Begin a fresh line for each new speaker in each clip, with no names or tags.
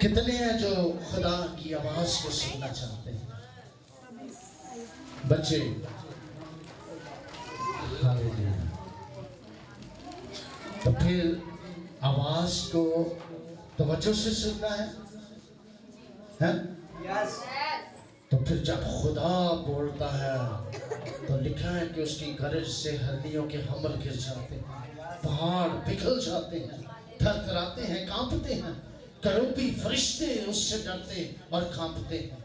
کتنے ہیں جو خدا کی آواز کو سننا چاہتے ہیں؟ بچے تو پھر آواز کو توجہ سے سننا ہے تو پھر جب خدا بولتا ہے تو لکھا ہے کہ اس کی گرج سے ہڈیوں کے حمل گر جاتے ہیں، پہاڑ پگھل جاتے ہیں، تھر تھراتے ہیں، کانپتے ہیں، کروبی فرشتے اس سے ڈرتے اور کانپتے ہیں۔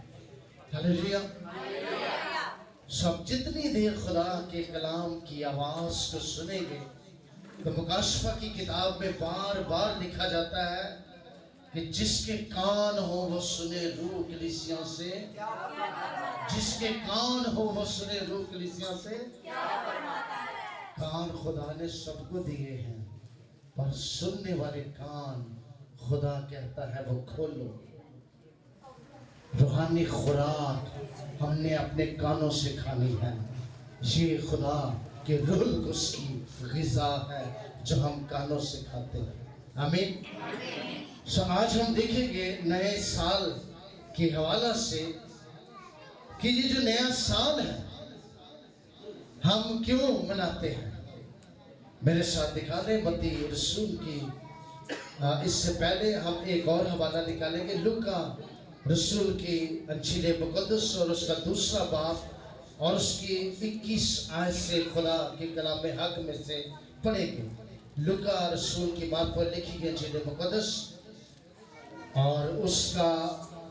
ہلیلویا۔ سب جتنی دیر خدا کے کلام کی آواز کو سنیں گے تو مکاشفہ کی کتاب میں بار بار لکھا جاتا ہے کہ جس کے کان ہو وہ سنے روح کلیسیاں سے، جس کے کان ہو وہ سنے روح کلیسیاں سے۔ کان خدا نے سب کو دیے ہیں، پر سننے والے کان خدا کہتا ہے وہ کھولو۔ روحانی خوراک ہم نے اپنے کانوں سے کھانی ہے، یہ خدا کے روح القدس کی غذا ہے جو ہم کانوں سے کھاتے ہیں۔ آمین۔ آج ہم دیکھیں گے نئے سال کے حوالہ سے کہ یہ جو نیا سال ہے ہم کیوں مناتے ہیں۔ میرے ساتھ دکھا دیں متی رسول کی، اس سے پہلے ہم ایک اور حوالہ نکالیں گے، لوکا رسول کی انجیل مقدس اور اس کا دوسرا باب اور اس کی 21 آیت سے خدا کے کلام حق میں سے پڑھیں گے۔ لوکا رسول کی بات پر لکھی گئی انجیل مقدس اور اس کا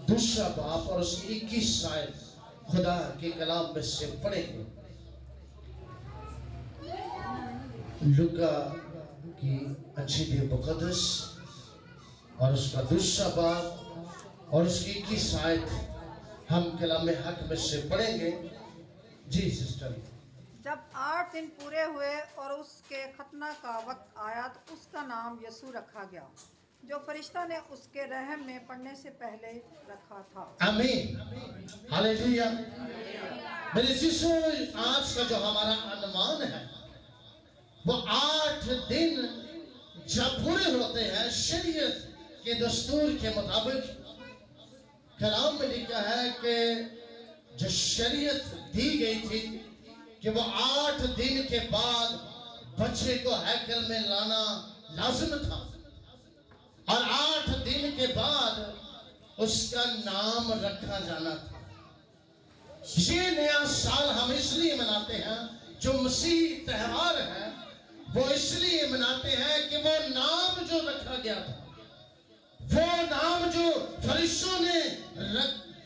دوسرا باب اور اس کی 21 آیت خدا کے کلام میں سے پڑھیں گے۔ لوکا کی انجیل مقدس اور اس کا دوسرا باب اور اس کی 21 آیت ہم کلام حق میں سے پڑھیں گے۔ جی سسٹر۔
جب 8 دن پورے ہوئے اور اس کے ختنہ کا وقت آیا تو اس کا نام یسوع رکھا گیا، جو فرشتہ نے اس کے رحم میں پڑنے سے پہلے رکھا تھا۔
آمین۔ ہلیلویا۔ میرے سسو، آج کا جو ہمارا عنوان ہے وہ 8 دن جب پورے ہوتے ہیں شریعت کے دستور کے مطابق، کلام میں لکھا ہے کہ جو شریعت دی گئی تھی کہ وہ 8 دن کے بعد بچے کو ہیکل میں لانا لازم تھا اور 8 دن کے بعد اس کا نام رکھا جانا تھا۔ یہ نیا سال ہم اس لیے مناتے ہیں، جو مسیح تہوار ہے وہ اس لیے مناتے ہیں کہ وہ نام جو رکھا گیا تھا، وہ نام جو فرشتوں نے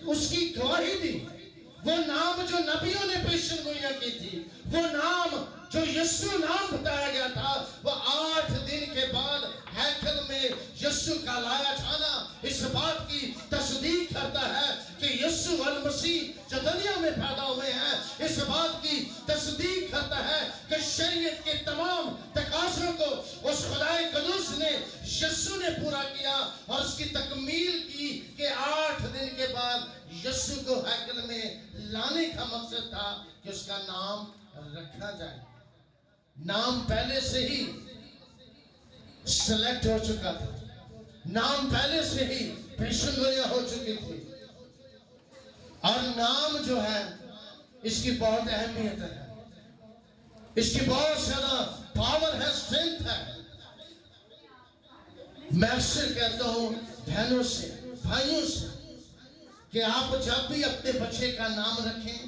اس کی گواہی دی، وہ نام جو نبیوں نے پیشن گوئیاں کی تھی، وہ نام جو یسوع نام بتایا گیا تھا، وہ 8 دن کے بعد ہیکل میں یسوع کا لایا جانا اس بات کی تصدیق کرتا ہے کہ یسوع المسیح جو دنیا میں پیدا ہوئے ہیں، اس بات کی تصدیق کرتا ہے کہ شریعت کے تمام تقاضوں کو اس خدائے قدوس نے یسوع نے پورا کیا اور اس کی تکمیل کی کہ 8 دن کے بعد یسوع کو ہیکل میں لانے کا مقصد تھا کہ اس کا نام رکھا جائے۔ نام پہلے سے ہی سلیکٹ ہو چکا تھا، نام پہلے سے ہی پیشن گوئیاں ہو چکی تھی، اور نام جو ہے اس کی بہت اہمیت ہے، اس کی بہت زیادہ پاور ہے، اسٹرینتھ ہے۔ میں اکثر کہتا ہوں بہنوں سے، بھائیوں سے کہ آپ جب بھی اپنے بچے کا نام رکھیں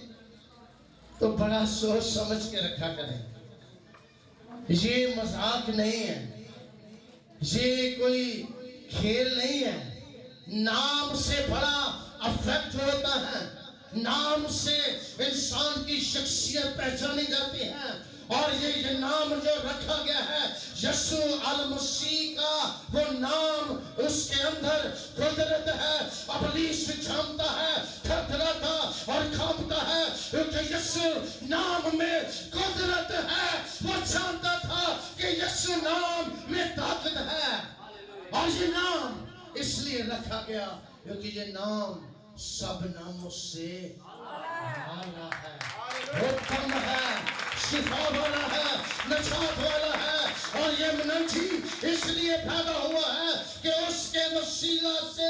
تو بڑا سوچ سمجھ کے رکھا کریں۔ یہ مذاق نہیں ہے، یہ کوئی کھیل نہیں ہے۔ نام سے بڑا افیکٹ ہوتا ہے، نام سے انسان کی شخصیت پہچانی جاتی ہے، اور یہ نام جو رکھا گیا ہے یسوع المسیح کا، وہ نام اس کے اندر قدرت ہے۔ ابلیس جانتا ہے، تھرتھراتا اور کانپتا ہے، کیونکہ یسوع نام میں قدرت ہے۔ وہ جانتا تھا کہ یسوع نام میں طاقت ہے، اور یہ نام اس لیے رکھا گیا کیونکہ یہ نام سب ناموں سے اعلیٰ ہے، حکم ہے، شفا والا ہے، نجات والا ہے، اور یہ منجی اس لیے پیدا ہوا ہے کہ اس کے وسیلہ سے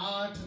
8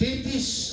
33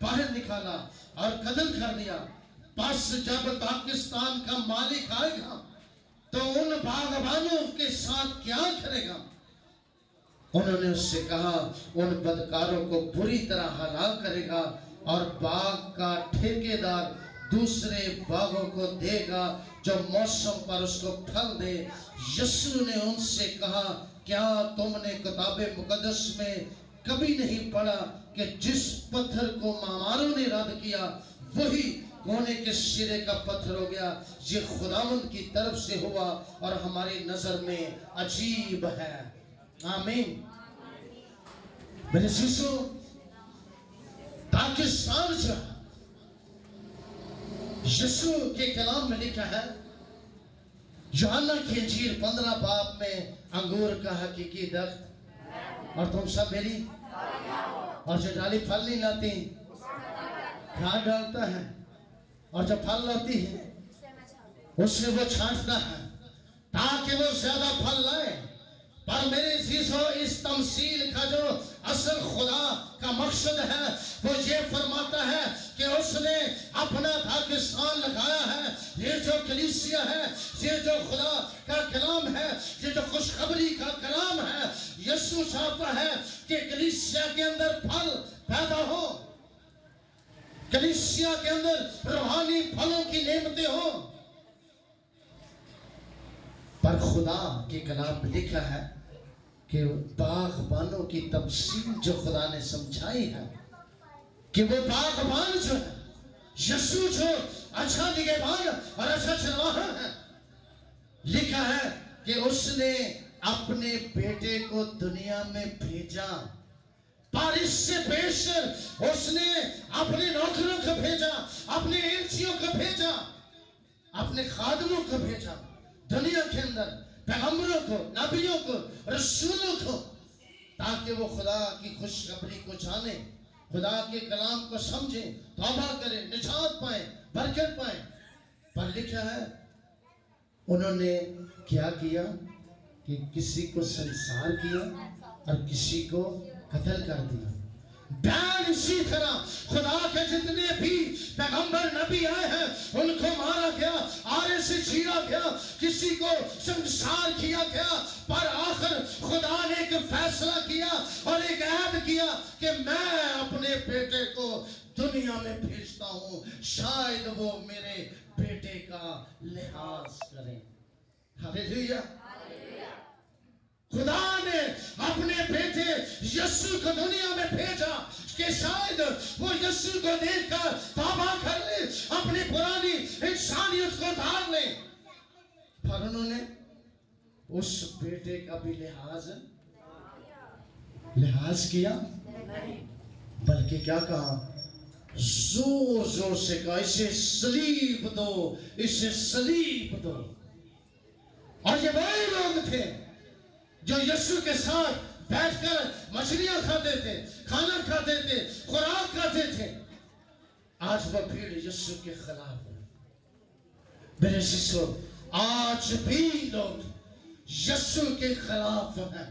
باہر نکالا اور قتل کر دیا. بس جب پاکستان کا مالک آئے گا تو ان باغبانوں کے ساتھ کیا کرے گا؟ انہوں نے اس سے کہا ان بدکاروں کو بری طرح ہلاک کرے گا اور باغ کا ٹھیکیدار دوسرے باغوں کو دے گا جو موسم پر اس کو پھل دے. یسوع نے ان سے کہا کیا تم نے کتاب مقدس میں کبھی نہیں پڑھا کہ جس پتھر کو معماروں نے رد کیا وہی کونے کے سرے کا پتھر ہو گیا. یہ خداوند کی طرف سے ہوا اور ہماری نظر میں عجیب ہے. آمین. میرے عزیزو پاکستان جو یسوع کے کلام میں لکھا ہے یوحنا کی انجیل 15 باب میں انگور کا حقیقی درخت اور تم سب میری اور جو ڈالی پھل نہیں لاتی کھاد ڈالتا ہے اور جو پھل لاتی ہے اس سے وہ چھانٹتا ہے تاکہ وہ زیادہ پھل لائے. پر میرے عزیزو اس تمثیل کا جو اصل خدا کا مقصد ہے وہ یہ فرماتا ہے کہ اس نے اپنا پاکستان لگایا ہے. یہ جو کلیسیا ہے یہ جو خدا کا کلام ہے یہ جو خوشخبری کا کلام ہے یسوع چاہتا ہے کہ کلیسیا کے اندر پھل پیدا ہو. کلیسیا کے اندر روحانی پھلوں کی نعمتیں ہوں. پر خدا کے کلام میں لکھا ہے کہ باغبانوں کی تفصیل جو خدا نے سمجھائی ہے کہ وہ باغبان جو ہے یسوع جو اچھا نگہبان اور اچھا چرواہا ہے. لکھا ہے کہ اس نے اپنے بیٹے کو دنیا میں بھیجا پر اس سے بیشتر اس نے اپنے نوکروں کو بھیجا اپنے ایلچیوں کو بھیجا اپنے خادموں کو بھیجا دنیا کے اندر پیغمبروں کو نبیوں کو رسولوں کو تاکہ وہ خدا کی خوشخبری کو جانے خدا کے کلام کو سمجھیں توبہ کریں نجات پائیں برکت پائیں. پر لکھا ہے انہوں نے کیا کیا کہ کسی کو سنسار کیا اور کسی کو قتل کر دیا. بیان اسی طرح خدا کے جتنے بھی پیغمبر نبی آئے ہیں ان کو مارا گیا آرے سے چیرا گیا کسی کو سنسار کیا گیا. پر آخر خدا نے ایک فیصلہ کیا اور ایک عہد کیا کہ میں اپنے بیٹے کو دنیا میں بھیجتا ہوں شاید وہ میرے بیٹے کا لحاظ کریں. ہاللیلویا. خدا نے اپنے بیٹے یسوع کو دنیا میں بھیجا کہ شاید وہ یسوع کو دیکھ کر توبہ کر لے اپنی پرانی انسانیت کو اتار لے. پر انہوں نے اس بیٹے کا بھی لحاظ کیا بلکہ کیا کہا زور زور سے کہا اسے صلیب دو اسے صلیب دو. اور یہ وہی لوگ تھے جو یسوع کے ساتھ بیٹھ کر مچھلیاں کھاتے تھے کھانا کھاتے تھے خوراک کھاتے تھے. آج وہ بھیڑ یسوع کے خلاف ہے. میرے عزیزو آج بھی لوگ یسوع کے خلاف ہیں.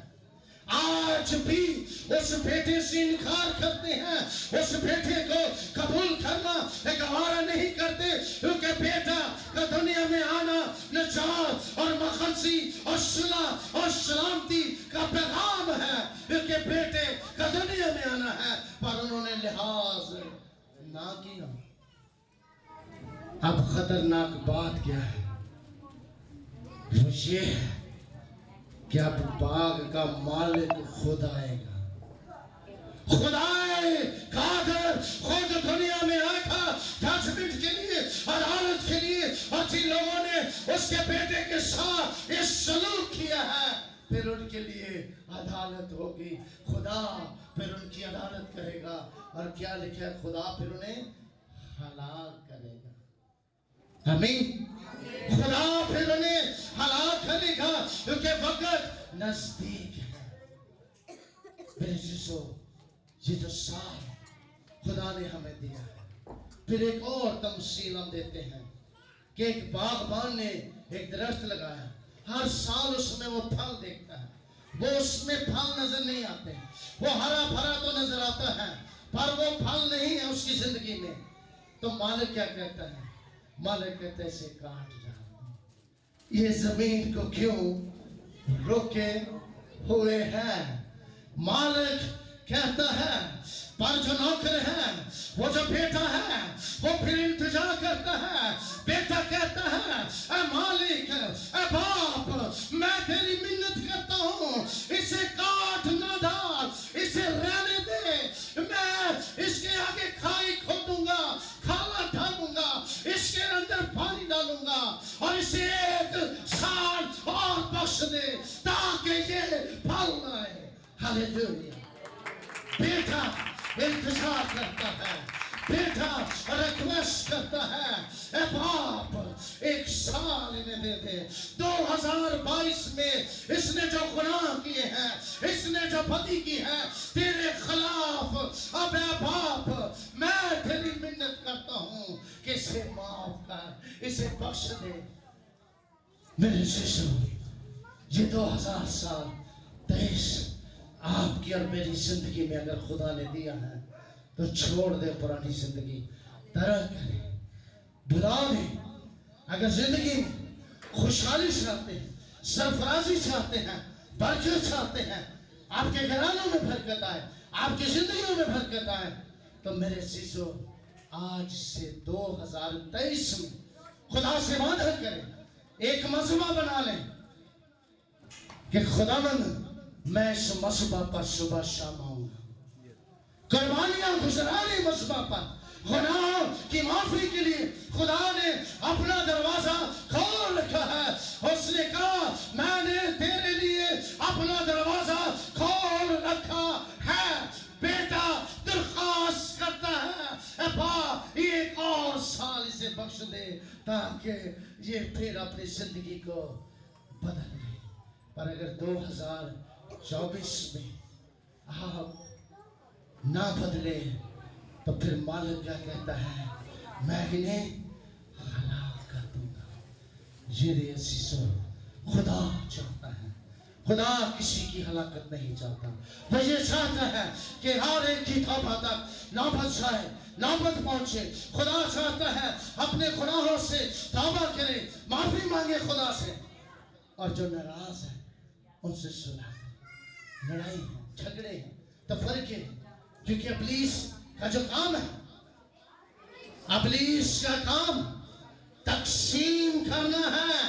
آج بھی اس بیٹے سے انکار کرتے ہیں اس بیٹے کو قبول کرنا گوارا نہیں کرتے کیونکہ بیٹا کا دنیا میں آنا نجات اور مخلصی اور صلح اور سلامتی کا پیغام ہے کیونکہ بیٹے کا دنیا میں آنا ہے. پر انہوں نے لحاظ نہ کیا. اب خطرناک بات کیا ہے وہ یہ ہے کہ اب باغ کا مالک خود آئے گا. خدائے قادر خود دنیا میں آئے گا ججمنٹ کے لیے عدالت کے لیے. اور جن لوگوں نے اس کے بیٹے کے ساتھ اس سلوک کیا ہے پھر ان کے لیے عدالت ہوگی. خدا پھر ان کی عدالت کرے گا. اور کیا لکھا ہے خدا پھر انہیں ہلاک کرے گا. آمین. خدا پھر انہیں ہلاک کرے گا کیونکہ وقت نزدیک ہے. میرے عزیزو یہ جو سال خدا نے ہمیں دیا ہے پھر ایک اور تمثیل ہم دیتے ہیں کہ ایک باغبان نے ایک درخت لگایا. ہر سال اس میں وہ پھل دیکھتا ہے. وہ اس میں پھل نظر نہیں آتے وہ ہرا بھرا تو نظر آتا ہے پر وہ پھل نہیں ہے اس کی زندگی میں، تو مالک کیا کہتا ہے؟ مالک کہتا ہے اسے کاٹ ڈال۔ یہ زمین کو کیوں روکے ہوئے ہیں؟ مالک کہتا ہے، پر جو نوکر ہے، وہ جو بیٹا ہے، وہ پھر التجا کرتا ہے۔ بیٹا کہتا ہے، اے مالک، اے باپ، میں تیری منت کرتا ہوں، اسے کاٹ نہ ڈال، اسے رہنے دے، میں اس کے آگے کھائی کھودوں گا، کھالا ڈالوں گا، اس کے اندر پانی ڈالوں گا، اور اسے 1 سال اور بخش دے تاکہ یہ پھل آئے۔ ہاللیلویا۔ بیٹا انتظار کرتا ہے، بیٹا ریکویسٹ کرتا ہے، اے باپ 1 سال انہیں دے دے۔ 2022 میں اس نے جو گناہ کیے ہیں، اس نے جو بدی کی ہے تیرے خلاف، اب اے باپ میں تیری منت کرتا ہوں کہ اسے معاف کر، اسے بخش دے۔ میرے شیشو، یہ 2000 سال 23 آپ کی اور میری زندگی میں اگر خدا نے دیا ہے تو چھوڑ دے پرانی زندگی، ترک کرے، بھلا دے۔ اگر زندگی میں خوشحالی چاہتے ہیں، سرفرازی چاہتے ہیں، برکت چاہتے ہیں، آپ کے گھرانوں میں برکت آئے، آپ کی زندگیوں میں برکت آئے، تو میرے عزیزو آج سے 2023 میں خدا سے وعدہ کریں، ایک مذبح بنا لیں کہ خداوند میں اس مذبح پر صبح شام آؤں گا، قربانیاں گزرانی مذبح پر، گناہوں کی معافی کے لیے خدا نے اپنا دروازہ کھول رکھا ہے۔ اس نے کہا میں نے تیرے لیے اپنا دروازہ کھول رکھا ہے۔ بیٹا درخواست کرتا ہے، اے باپ 1 اور سال اسے بخش دے تاکہ یہ پھر اپنی زندگی کو بدل لے۔ پر اگر 2024 میں آپ نہ بدلے تو پھر مالک کیا کہتا ہے؟ میں انہیں ہلاک کر دوں گا۔ یہ عزیزو خدا چاہتا ہے، خدا کسی کی ہلاکت نہیں چاہتا، وہ یہ چاہتا ہے کہ ہر ایک کی توبہ تک نوبت جائے، نوبت پہنچے۔ خدا چاہتا ہے اپنے گناہوں سے توبہ کرے، معافی مانگے خدا سے، اور جو ناراض ہے ان سے صلح کرے۔ لڑائی ہے، جھگڑے ہیں، تفرقے ہیں، کیونکہ ابلیس کا جو کام ہے، ابلیس کا کام تقسیم کرنا ہے،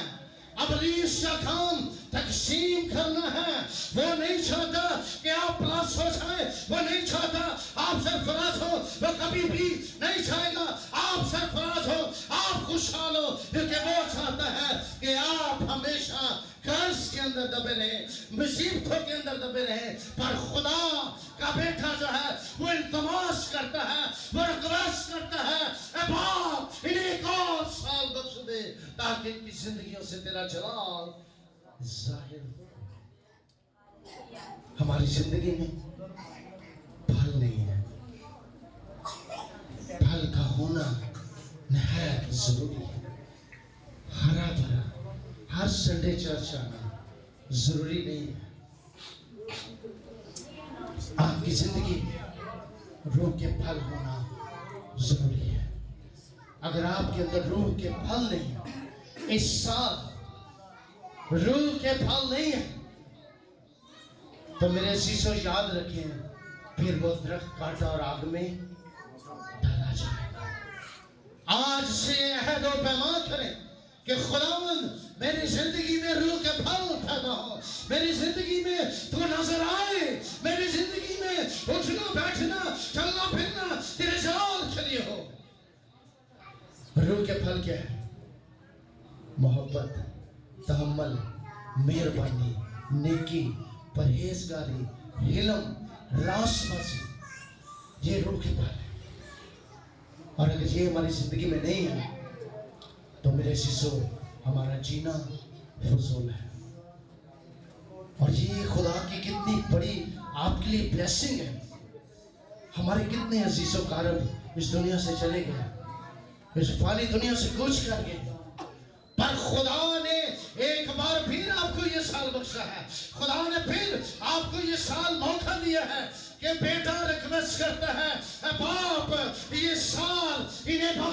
ابلیس کا کام تقسیم کرنا ہے۔ وہ نہیں چاہتا کہ آپ پلس ہو جائیں، وہ نہیں چاہتا آپ سرفراز ہو، وہ کبھی بھی نہیں چاہے گا آپ سرفراز ہو، آپ خوشحال ہو، کیونکہ وہ چاہتا ہے کہ آپ ہمیشہ قرض کے اندر دبے رہیں، مصیبتوں کے اندر دبے رہیں۔ پر خدا کا بیٹا جو ہے وہ التماس کرتا ہے، وہ ریکویسٹ کرتا ہے، اے باپ انہیں 1 اور سال بخش دے تاکہ ان کی زندگیوں سے تیرا جلال ظاہر ہو۔ ہماری زندگی میں پھل نہیں ہے، پھل کا ہونا نہایت ضروری ہے۔ ہرا بھرا ہر سنڈے چرچ آنا ضروری نہیں ہے۔ آپ کی زندگی میں روح کے پھل ہونا ضروری ہے۔ اگر آپ کے اندر روح کے پھل نہیں ہیں، اس سال روح کے پھل نہیں ہیں، تو میرے عزیزو یاد رکھیں پھر وہ درخت کاٹا اور آگ میں ڈالا جائے گا۔ آج سے عہد و پیمان کریں کہ خداوند میری زندگی میں روح کے پھل پیدا ہو، میری زندگی میں تو نظر آئے، میری زندگی میں اٹھنا بیٹھنا چلنا پھرنا تیرے جلال کے لیے ہو۔ روح کے پھل کیا ہے؟ محبت، تحمل، مہربانی، نیکی، پرہیزگاری، علم، راست بازی، یہ روح کے پھل ہے۔ اور اگر یہ ہماری زندگی میں نہیں ہے تو میرے عزیزو ہمارا جینا فضول ہے۔ اور یہ خدا کی کتنی بڑی آپ کے لیے بلیسنگ ہے۔ ہمارے کتنے عزیز و قارب اس دنیا سے چلے گئے، اس فانی دنیا سے کوچ کر گئے، پر خدا نے ایک بار پھر آپ کو یہ سال بخشا ہے۔ خدا نے پھر آپ کو یہ سال موقع دیا ہے کہ بیٹا ریکویسٹ کرتا ہے،